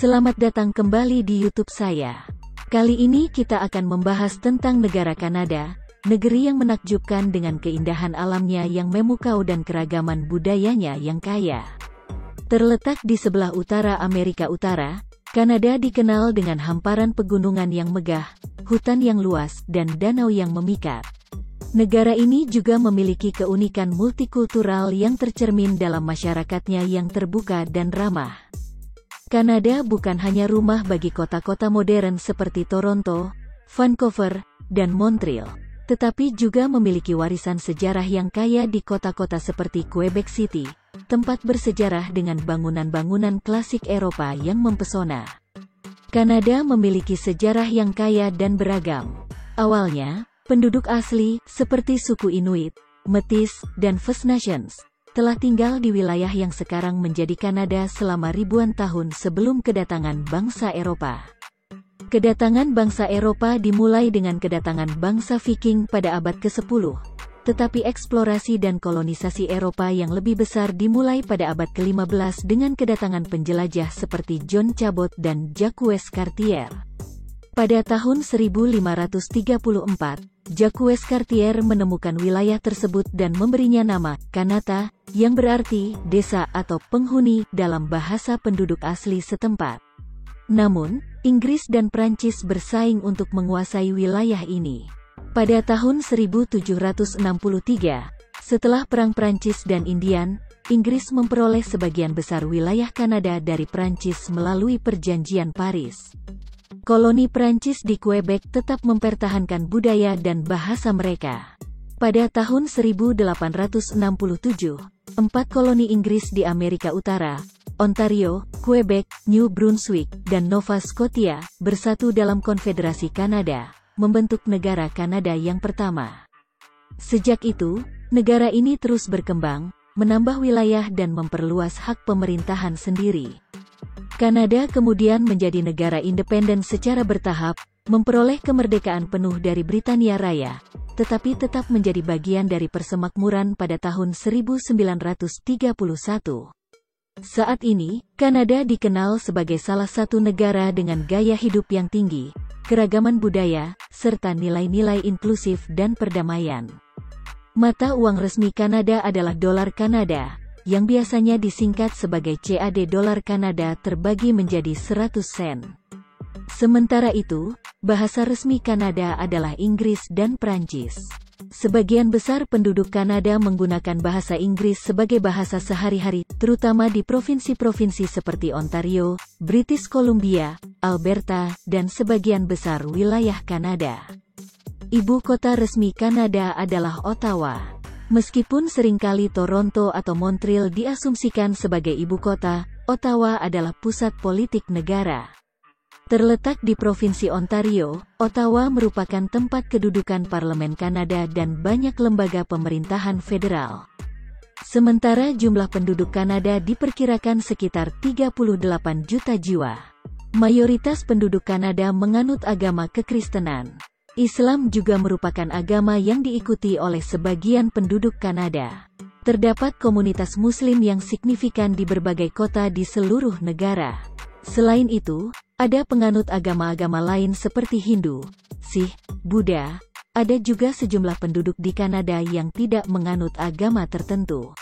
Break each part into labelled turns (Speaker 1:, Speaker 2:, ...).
Speaker 1: Selamat datang kembali di YouTube saya. Kali ini kita akan membahas tentang negara Kanada, negeri yang menakjubkan dengan keindahan alamnya yang memukau dan keragaman budayanya yang kaya. Terletak di sebelah utara Amerika Utara, Kanada dikenal dengan hamparan pegunungan yang megah, hutan yang luas, dan danau yang memikat. Negara ini juga memiliki keunikan multikultural yang tercermin dalam masyarakatnya yang terbuka dan ramah. Kanada bukan hanya rumah bagi kota-kota modern seperti Toronto, Vancouver, dan Montreal, tetapi juga memiliki warisan sejarah yang kaya di kota-kota seperti Quebec City, tempat bersejarah dengan bangunan-bangunan klasik Eropa yang mempesona. Kanada memiliki sejarah yang kaya dan beragam. Awalnya, penduduk asli, seperti suku Inuit, Métis, dan First Nations, telah tinggal di wilayah yang sekarang menjadi Kanada selama ribuan tahun sebelum kedatangan bangsa Eropa. Kedatangan bangsa Eropa dimulai dengan kedatangan bangsa Viking pada abad ke-10, tetapi eksplorasi dan kolonisasi Eropa yang lebih besar dimulai pada abad ke-15 dengan kedatangan penjelajah seperti John Cabot dan Jacques Cartier. Pada tahun 1534, Jacques Cartier menemukan wilayah tersebut dan memberinya nama Kanata, yang berarti desa atau penghuni dalam bahasa penduduk asli setempat. Namun, Inggris dan Prancis bersaing untuk menguasai wilayah ini. Pada tahun 1763, setelah Perang Prancis dan Indian, Inggris memperoleh sebagian besar wilayah Kanada dari Prancis melalui Perjanjian Paris. Koloni Prancis di Quebec tetap mempertahankan budaya dan bahasa mereka. Pada tahun 1867, 4 koloni Inggris di Amerika Utara, Ontario, Quebec, New Brunswick, dan Nova Scotia, bersatu dalam Konfederasi Kanada, membentuk negara Kanada yang pertama. Sejak itu, negara ini terus berkembang, menambah wilayah dan memperluas hak pemerintahan sendiri. Kanada kemudian menjadi negara independen secara bertahap, memperoleh kemerdekaan penuh dari Britania Raya, tetapi tetap menjadi bagian dari persemakmuran pada tahun 1931. Saat ini, Kanada dikenal sebagai salah satu negara dengan gaya hidup yang tinggi, keragaman budaya, serta nilai-nilai inklusif dan perdamaian. Mata uang resmi Kanada adalah dolar Kanada, yang biasanya disingkat sebagai CAD dolar Kanada terbagi menjadi 100 sen. Sementara itu, bahasa resmi Kanada adalah Inggris dan Prancis. Sebagian besar penduduk Kanada menggunakan bahasa Inggris sebagai bahasa sehari-hari, terutama di provinsi-provinsi seperti Ontario, British Columbia, Alberta, dan sebagian besar wilayah Kanada. Ibu kota resmi Kanada adalah Ottawa. Meskipun seringkali Toronto atau Montreal diasumsikan sebagai ibu kota, Ottawa adalah pusat politik negara. Terletak di Provinsi Ontario, Ottawa merupakan tempat kedudukan Parlemen Kanada dan banyak lembaga pemerintahan federal. Sementara jumlah penduduk Kanada diperkirakan sekitar 38 juta jiwa. Mayoritas penduduk Kanada menganut agama Kekristenan. Islam juga merupakan agama yang diikuti oleh sebagian penduduk Kanada. Terdapat komunitas Muslim yang signifikan di berbagai kota di seluruh negara. Selain itu, ada penganut agama-agama lain seperti Hindu, Sikh, Buddha. Ada juga sejumlah penduduk di Kanada yang tidak menganut agama tertentu.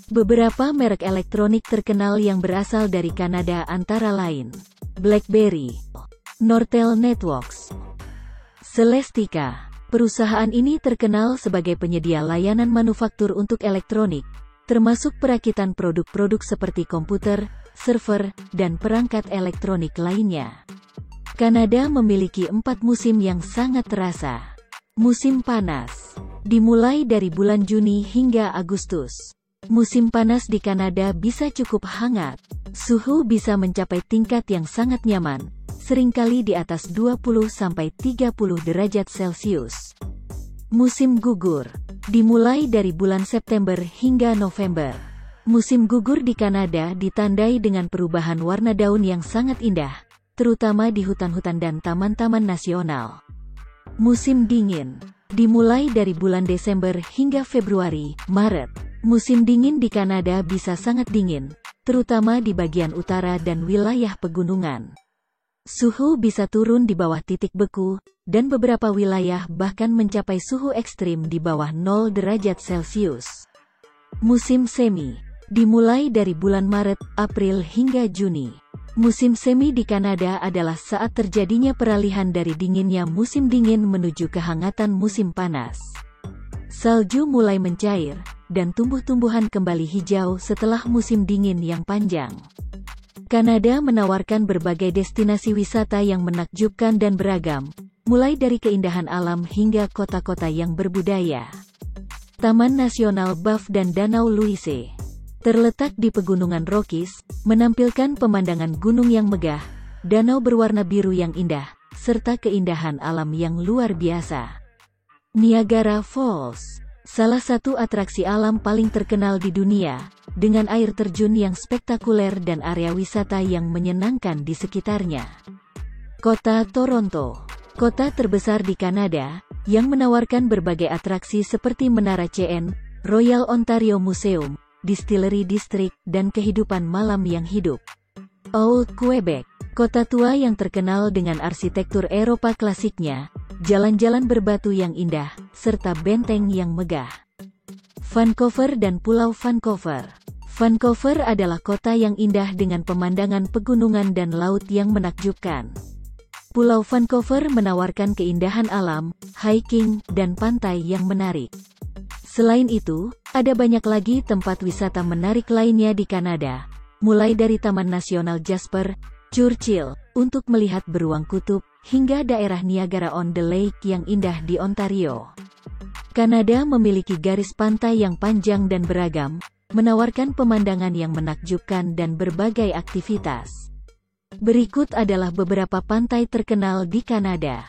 Speaker 1: Beberapa merek elektronik terkenal yang berasal dari Kanada antara lain BlackBerry, Nortel Networks, Celestica. Perusahaan ini terkenal sebagai penyedia layanan manufaktur untuk elektronik, termasuk perakitan produk-produk seperti komputer, server, dan perangkat elektronik lainnya. Kanada memiliki 4 musim yang sangat terasa. Musim panas dimulai dari bulan Juni hingga Agustus. Musim panas di Kanada bisa cukup hangat. Suhu bisa mencapai tingkat yang sangat nyaman, seringkali di atas 20–30 derajat Celcius. Musim gugur dimulai dari bulan September hingga November. Musim gugur di Kanada ditandai dengan perubahan warna daun yang sangat indah, terutama di hutan-hutan dan taman-taman nasional. Musim dingin dimulai dari bulan Desember hingga Februari, Maret. Musim dingin di Kanada bisa sangat dingin, terutama di bagian utara dan wilayah pegunungan. Suhu bisa turun di bawah titik beku, dan beberapa wilayah bahkan mencapai suhu ekstrim di bawah 0 derajat Celcius. Musim semi dimulai dari bulan Maret, April hingga Juni. Musim semi di Kanada adalah saat terjadinya peralihan dari dinginnya musim dingin menuju kehangatan musim panas. Salju mulai mencair, dan tumbuh-tumbuhan kembali hijau setelah musim dingin yang panjang. Kanada menawarkan berbagai destinasi wisata yang menakjubkan dan beragam, mulai dari keindahan alam hingga kota-kota yang berbudaya. Taman Nasional Banff dan Danau Louise terletak di Pegunungan Rockies, menampilkan pemandangan gunung yang megah, danau berwarna biru yang indah, serta keindahan alam yang luar biasa. Niagara Falls, salah satu atraksi alam paling terkenal di dunia, dengan air terjun yang spektakuler dan area wisata yang menyenangkan di sekitarnya. Kota Toronto, kota terbesar di Kanada, yang menawarkan berbagai atraksi seperti Menara CN, Royal Ontario Museum, Distillery District, dan kehidupan malam yang hidup. Old Quebec, kota tua yang terkenal dengan arsitektur Eropa klasiknya, jalan-jalan berbatu yang indah, serta benteng yang megah. Vancouver dan Pulau Vancouver. Vancouver adalah kota yang indah dengan pemandangan pegunungan dan laut yang menakjubkan. Pulau Vancouver menawarkan keindahan alam, hiking, dan pantai yang menarik. Selain itu, ada banyak lagi tempat wisata menarik lainnya di Kanada, mulai dari Taman Nasional Jasper, Churchill, untuk melihat beruang kutub, hingga daerah Niagara-on-the-Lake yang indah di Ontario. Kanada memiliki garis pantai yang panjang dan beragam, menawarkan pemandangan yang menakjubkan dan berbagai aktivitas. Berikut adalah beberapa pantai terkenal di Kanada.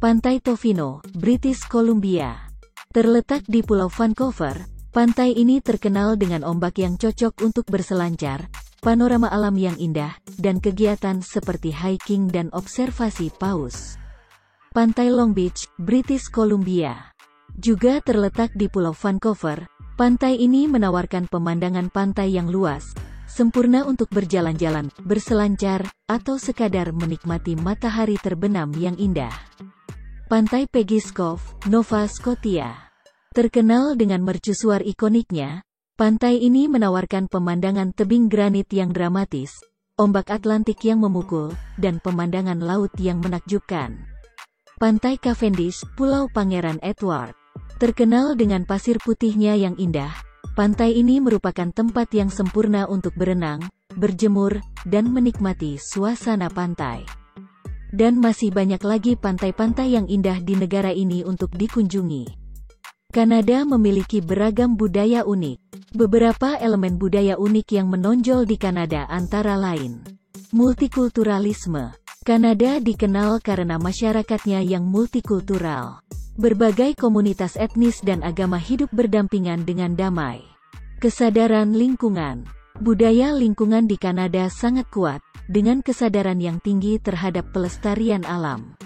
Speaker 1: Pantai Tofino, British Columbia. Terletak di Pulau Vancouver, pantai ini terkenal dengan ombak yang cocok untuk berselancar, panorama alam yang indah, dan kegiatan seperti hiking dan observasi paus. Pantai Long Beach, British Columbia. Juga terletak di Pulau Vancouver, pantai ini menawarkan pemandangan pantai yang luas, sempurna untuk berjalan-jalan, berselancar, atau sekadar menikmati matahari terbenam yang indah. Pantai Peggy's Cove, Nova Scotia. Terkenal dengan mercusuar ikoniknya, pantai ini menawarkan pemandangan tebing granit yang dramatis, ombak Atlantik yang memukul, dan pemandangan laut yang menakjubkan. Pantai Cavendish, Pulau Pangeran Edward. Terkenal dengan pasir putihnya yang indah, pantai ini merupakan tempat yang sempurna untuk berenang, berjemur, dan menikmati suasana pantai. Dan masih banyak lagi pantai-pantai yang indah di negara ini untuk dikunjungi. Kanada memiliki beragam budaya unik. Beberapa elemen budaya unik yang menonjol di Kanada antara lain: multikulturalisme. Kanada dikenal karena masyarakatnya yang multikultural. Berbagai komunitas etnis dan agama hidup berdampingan dengan damai. Kesadaran lingkungan. Budaya lingkungan di Kanada sangat kuat, dengan kesadaran yang tinggi terhadap pelestarian alam.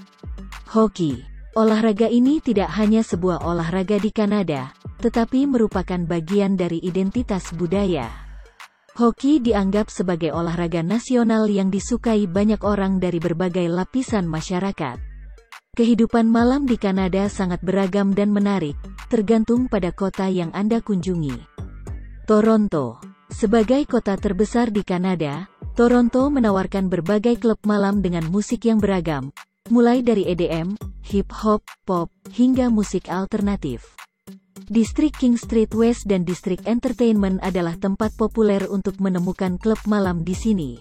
Speaker 1: Hoki. Olahraga ini tidak hanya sebuah olahraga di Kanada, tetapi merupakan bagian dari identitas budaya. Hoki dianggap sebagai olahraga nasional yang disukai banyak orang dari berbagai lapisan masyarakat. Kehidupan malam di Kanada sangat beragam dan menarik, tergantung pada kota yang Anda kunjungi. Toronto. Sebagai kota terbesar di Kanada, Toronto menawarkan berbagai klub malam dengan musik yang beragam, mulai dari EDM, hip-hop, pop, hingga musik alternatif. Distrik King Street West dan Distrik Entertainment adalah tempat populer untuk menemukan klub malam di sini.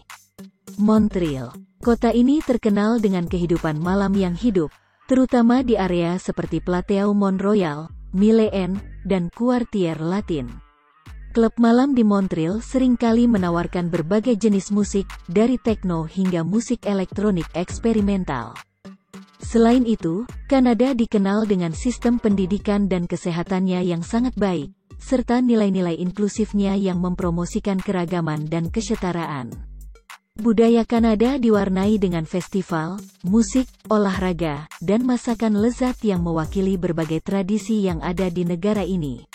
Speaker 1: Montreal. Kota ini terkenal dengan kehidupan malam yang hidup, terutama di area seperti Plateau Mont-Royal, Mille-en, dan Quartier Latin. Klub malam di Montreal seringkali menawarkan berbagai jenis musik, dari techno hingga musik elektronik eksperimental. Selain itu, Kanada dikenal dengan sistem pendidikan dan kesehatannya yang sangat baik, serta nilai-nilai inklusifnya yang mempromosikan keragaman dan kesetaraan. Budaya Kanada diwarnai dengan festival, musik, olahraga, dan masakan lezat yang mewakili berbagai tradisi yang ada di negara ini.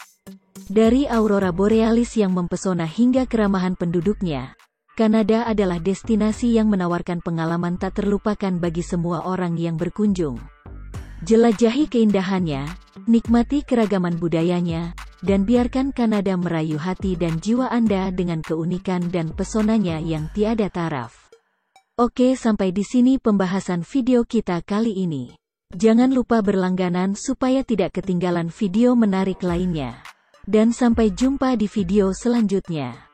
Speaker 1: Dari aurora borealis yang mempesona hingga keramahan penduduknya, Kanada adalah destinasi yang menawarkan pengalaman tak terlupakan bagi semua orang yang berkunjung. Jelajahi keindahannya, nikmati keragaman budayanya, dan biarkan Kanada merayu hati dan jiwa Anda dengan keunikan dan pesonanya yang tiada taraf. Oke, sampai di sini pembahasan video kita kali ini. Jangan lupa berlangganan supaya tidak ketinggalan video menarik lainnya. Dan sampai jumpa di video selanjutnya.